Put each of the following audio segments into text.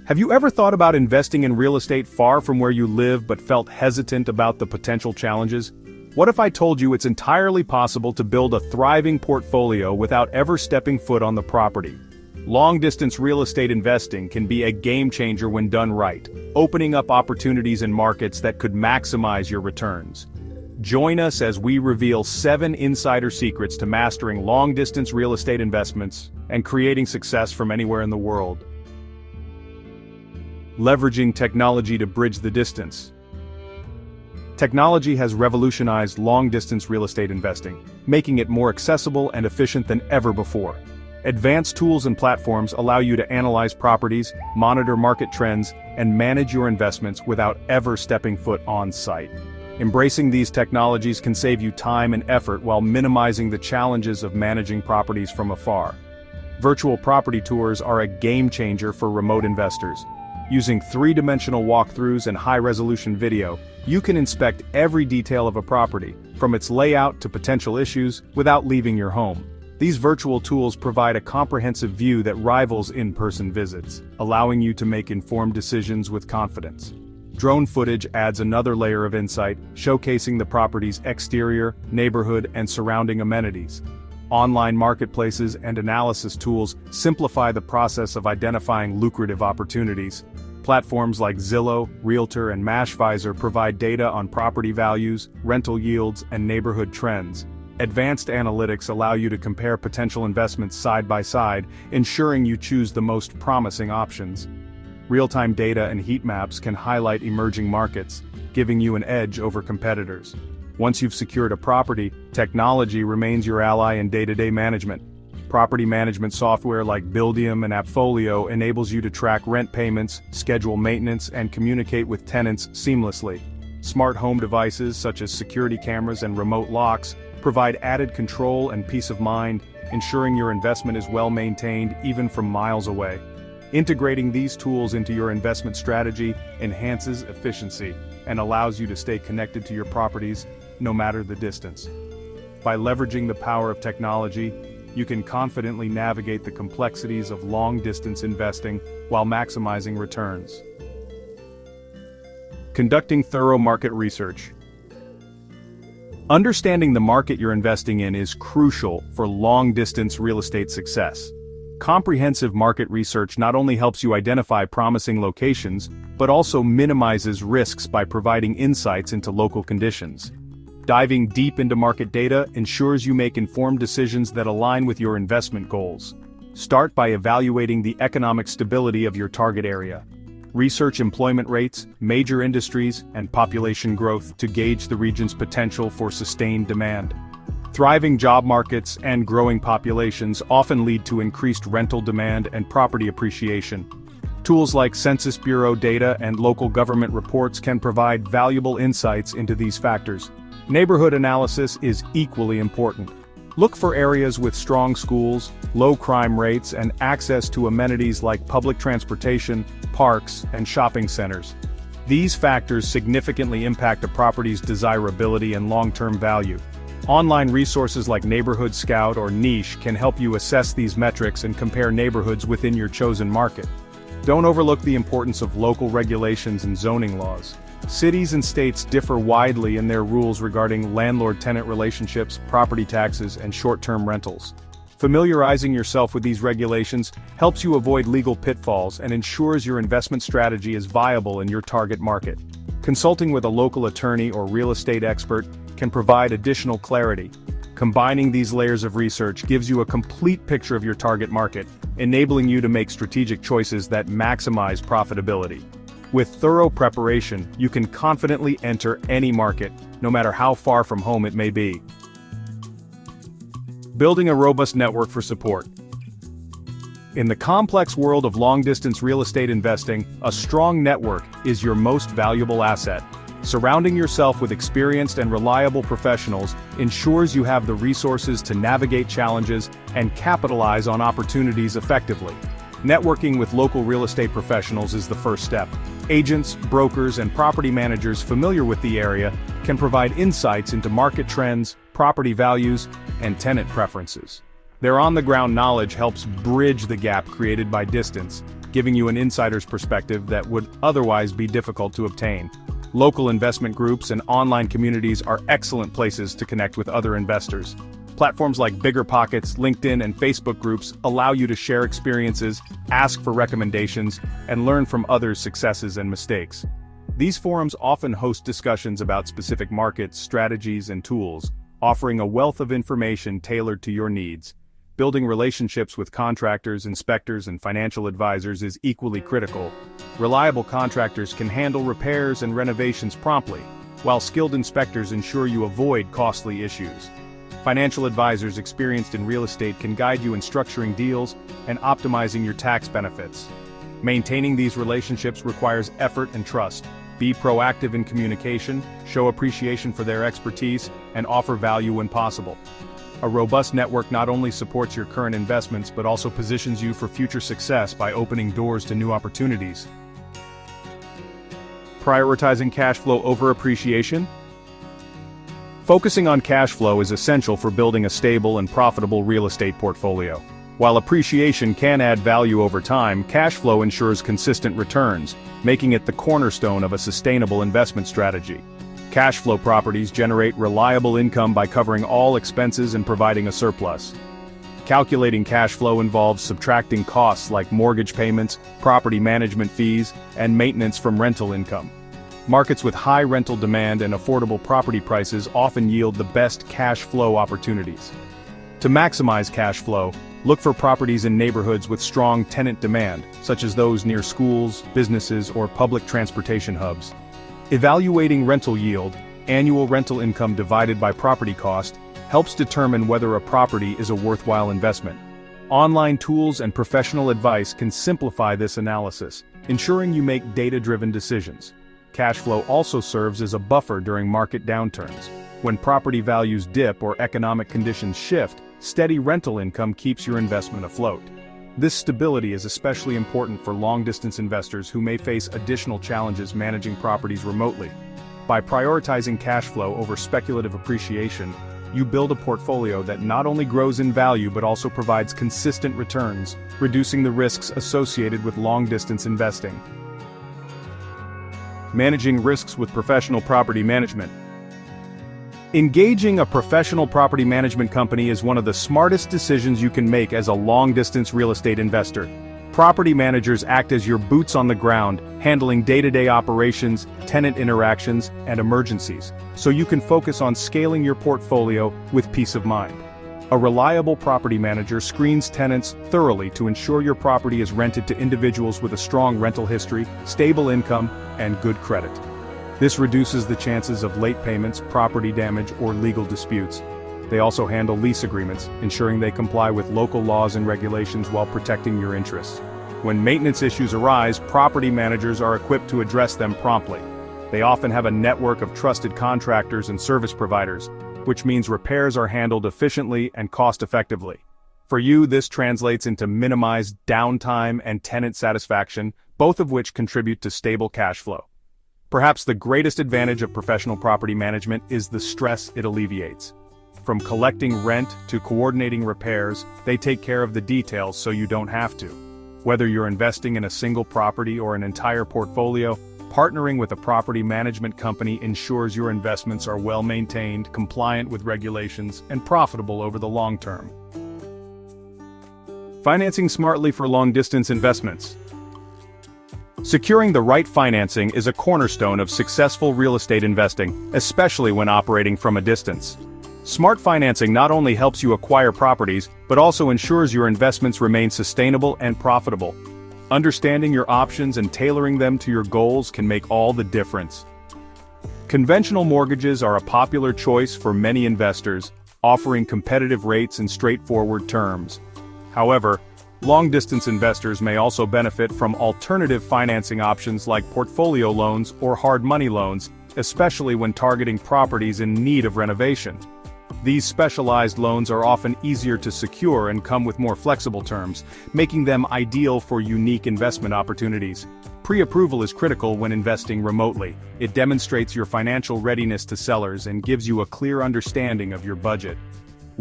Have you ever thought about investing in real estate far from where you live but felt hesitant about the potential challenges? What if I told you it's entirely possible to build a thriving portfolio without ever stepping foot on the property? Long-distance real estate investing can be a game-changer when done right, opening up opportunities in markets that could maximize your returns. Join us as we reveal 7 insider secrets to mastering long-distance real estate investments and creating success from anywhere in the world. Leveraging technology to bridge the distance. Technology has revolutionized long-distance real estate investing, making it more accessible and efficient than ever before. Advanced tools and platforms allow you to analyze properties, monitor market trends, and manage your investments without ever stepping foot on site. Embracing these technologies can save you time and effort while minimizing the challenges of managing properties from afar. Virtual property tours are a game-changer for remote investors. Using 3-dimensional walkthroughs and high-resolution video, you can inspect every detail of a property, from its layout to potential issues, without leaving your home. These virtual tools provide a comprehensive view that rivals in-person visits, allowing you to make informed decisions with confidence. Drone footage adds another layer of insight, showcasing the property's exterior, neighborhood, and surrounding amenities. Online marketplaces and analysis tools simplify the process of identifying lucrative opportunities. Platforms like Zillow, Realtor, and Mashvisor provide data on property values, rental yields, and neighborhood trends. Advanced analytics allow you to compare potential investments side by side, ensuring you choose the most promising options. Real-time data and heat maps can highlight emerging markets, giving you an edge over competitors. Once you've secured a property, technology remains your ally in day-to-day management. Property management software like Buildium and Appfolio enables you to track rent payments, schedule maintenance, and communicate with tenants seamlessly. Smart home devices such as security cameras and remote locks provide added control and peace of mind, ensuring your investment is well maintained even from miles away. Integrating these tools into your investment strategy enhances efficiency and allows you to stay connected to your properties, no matter the distance. By leveraging the power of technology, you can confidently navigate the complexities of long-distance investing while maximizing returns. Conducting thorough market research. Understanding the market you're investing in is crucial for long-distance real estate success. Comprehensive market research not only helps you identify promising locations, but also minimizes risks by providing insights into local conditions. Diving deep into market data ensures you make informed decisions that align with your investment goals. Start by evaluating the economic stability of your target area. Research employment rates, major industries, and population growth to gauge the region's potential for sustained demand. Thriving job markets and growing populations often lead to increased rental demand and property appreciation. Tools like Census Bureau data and local government reports can provide valuable insights into these factors. Neighborhood analysis is equally important. Look for areas with strong schools, low crime rates, and access to amenities like public transportation, parks, and shopping centers. These factors significantly impact a property's desirability and long-term value. Online resources like Neighborhood Scout or Niche can help you assess these metrics and compare neighborhoods within your chosen market. Don't overlook the importance of local regulations and zoning laws. Cities and states differ widely in their rules regarding landlord-tenant relationships, property taxes, and short-term rentals. Familiarizing yourself with these regulations helps you avoid legal pitfalls and ensures your investment strategy is viable in your target market. Consulting with a local attorney or real estate expert can provide additional clarity. Combining these layers of research gives you a complete picture of your target market, enabling you to make strategic choices that maximize profitability. With thorough preparation, you can confidently enter any market, no matter how far from home it may be. Building a robust network for support. In the complex world of long-distance real estate investing, a strong network is your most valuable asset. Surrounding yourself with experienced and reliable professionals ensures you have the resources to navigate challenges and capitalize on opportunities effectively. Networking with local real estate professionals is the first step. Agents, brokers, and property managers familiar with the area can provide insights into market trends, property values, and tenant preferences. Their on-the-ground knowledge helps bridge the gap created by distance, giving you an insider's perspective that would otherwise be difficult to obtain. Local investment groups and online communities are excellent places to connect with other investors. Platforms like BiggerPockets, LinkedIn, and Facebook groups allow you to share experiences, ask for recommendations, and learn from others' successes and mistakes. These forums often host discussions about specific markets, strategies, and tools, offering a wealth of information tailored to your needs. Building relationships with contractors, inspectors, and financial advisors is equally critical. Reliable contractors can handle repairs and renovations promptly, while skilled inspectors ensure you avoid costly issues. Financial advisors experienced in real estate can guide you in structuring deals and optimizing your tax benefits. Maintaining these relationships requires effort and trust. Be proactive in communication, show appreciation for their expertise, and offer value when possible. A robust network not only supports your current investments but also positions you for future success by opening doors to new opportunities. Prioritizing cash flow over appreciation? Focusing on cash flow is essential for building a stable and profitable real estate portfolio. While appreciation can add value over time, cash flow ensures consistent returns, making it the cornerstone of a sustainable investment strategy. Cash flow properties generate reliable income by covering all expenses and providing a surplus. Calculating cash flow involves subtracting costs like mortgage payments, property management fees, and maintenance from rental income. Markets with high rental demand and affordable property prices often yield the best cash flow opportunities. To maximize cash flow, look for properties in neighborhoods with strong tenant demand, such as those near schools, businesses, or public transportation hubs. Evaluating rental yield, annual rental income divided by property cost, helps determine whether a property is a worthwhile investment. Online tools and professional advice can simplify this analysis, ensuring you make data-driven decisions. Cash flow also serves as a buffer during market downturns. When property values dip or economic conditions shift, steady rental income keeps your investment afloat. This stability is especially important for long-distance investors who may face additional challenges managing properties remotely. By prioritizing cash flow over speculative appreciation, you build a portfolio that not only grows in value but also provides consistent returns, reducing the risks associated with long-distance investing. Managing risks with professional property management. Engaging a professional property management company is one of the smartest decisions you can make as a long-distance real estate investor. Property managers act as your boots on the ground, handling day-to-day operations, tenant interactions, and emergencies, so you can focus on scaling your portfolio with peace of mind. A reliable property manager screens tenants thoroughly to ensure your property is rented to individuals with a strong rental history, stable income, and good credit. This reduces the chances of late payments, property damage, or legal disputes. They also handle lease agreements, ensuring they comply with local laws and regulations while protecting your interests. When maintenance issues arise, property managers are equipped to address them promptly. They often have a network of trusted contractors and service providers, which means repairs are handled efficiently and cost-effectively. For you, this translates into minimized downtime and tenant satisfaction, both of which contribute to stable cash flow. Perhaps the greatest advantage of professional property management is the stress it alleviates. From collecting rent to coordinating repairs, they take care of the details so you don't have to. Whether you're investing in a single property or an entire portfolio, partnering with a property management company ensures your investments are well maintained, compliant with regulations, and profitable over the long term. Financing smartly for long-distance investments. Securing the right financing is a cornerstone of successful real estate investing, especially when operating from a distance. Smart financing not only helps you acquire properties, but also ensures your investments remain sustainable and profitable. Understanding your options and tailoring them to your goals can make all the difference. Conventional mortgages are a popular choice for many investors, offering competitive rates and straightforward terms. However, long-distance investors may also benefit from alternative financing options like portfolio loans or hard money loans, especially when targeting properties in need of renovation. These specialized loans are often easier to secure and come with more flexible terms, making them ideal for unique investment opportunities. Pre-approval is critical when investing remotely. It demonstrates your financial readiness to sellers and gives you a clear understanding of your budget.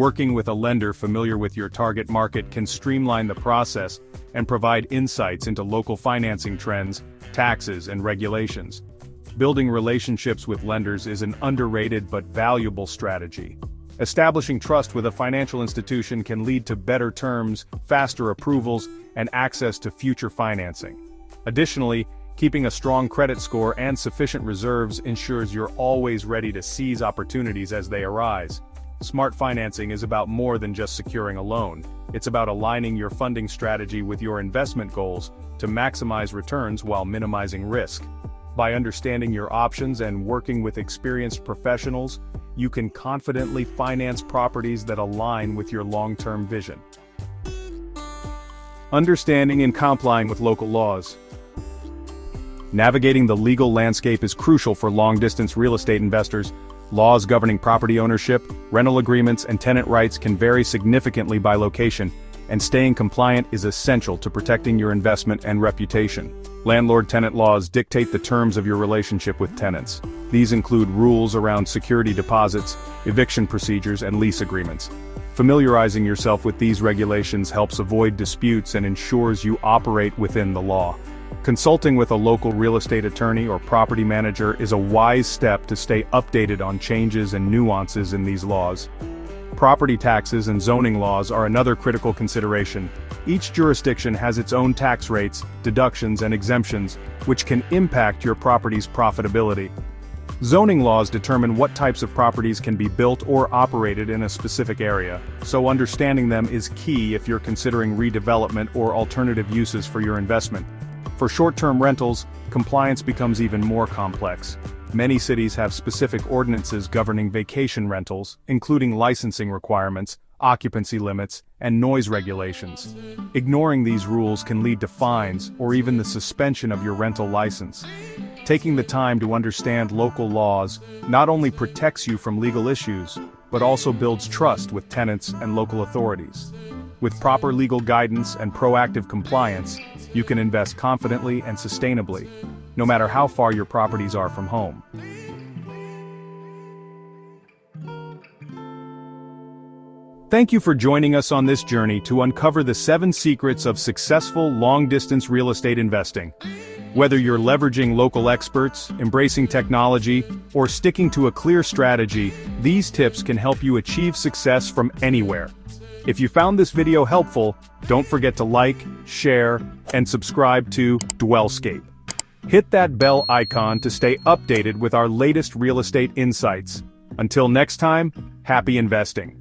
Working with a lender familiar with your target market can streamline the process and provide insights into local financing trends, taxes, and regulations. Building relationships with lenders is an underrated but valuable strategy. Establishing trust with a financial institution can lead to better terms, faster approvals, and access to future financing. Additionally, keeping a strong credit score and sufficient reserves ensures you're always ready to seize opportunities as they arise. Smart financing is about more than just securing a loan. It's about aligning your funding strategy with your investment goals to maximize returns while minimizing risk. By understanding your options and working with experienced professionals, you can confidently finance properties that align with your long-term vision. Understanding and complying with local laws. Navigating the legal landscape is crucial for long-distance real estate investors. Laws governing property ownership, rental agreements, and tenant rights can vary significantly by location, and staying compliant is essential to protecting your investment and reputation. Landlord-tenant laws dictate the terms of your relationship with tenants. These include rules around security deposits, eviction procedures, and lease agreements. Familiarizing yourself with these regulations helps avoid disputes and ensures you operate within the law. Consulting with a local real estate attorney or property manager is a wise step to stay updated on changes and nuances in these laws. Property taxes and zoning laws are another critical consideration. Each jurisdiction has its own tax rates, deductions, and exemptions, which can impact your property's profitability. Zoning laws determine what types of properties can be built or operated in a specific area, so understanding them is key if you're considering redevelopment or alternative uses for your investment. For short-term rentals, compliance becomes even more complex. Many cities have specific ordinances governing vacation rentals, including licensing requirements, occupancy limits, and noise regulations. Ignoring these rules can lead to fines or even the suspension of your rental license. Taking the time to understand local laws not only protects you from legal issues, but also builds trust with tenants and local authorities. With proper legal guidance and proactive compliance, you can invest confidently and sustainably, no matter how far your properties are from home. Thank you for joining us on this journey to uncover the 7 secrets of successful long-distance real estate investing. Whether you're leveraging local experts, embracing technology, or sticking to a clear strategy, these tips can help you achieve success from anywhere. If you found this video helpful, don't forget to like, share, and subscribe to DwellScape. Hit that bell icon to stay updated with our latest real estate insights. Until next time, happy investing.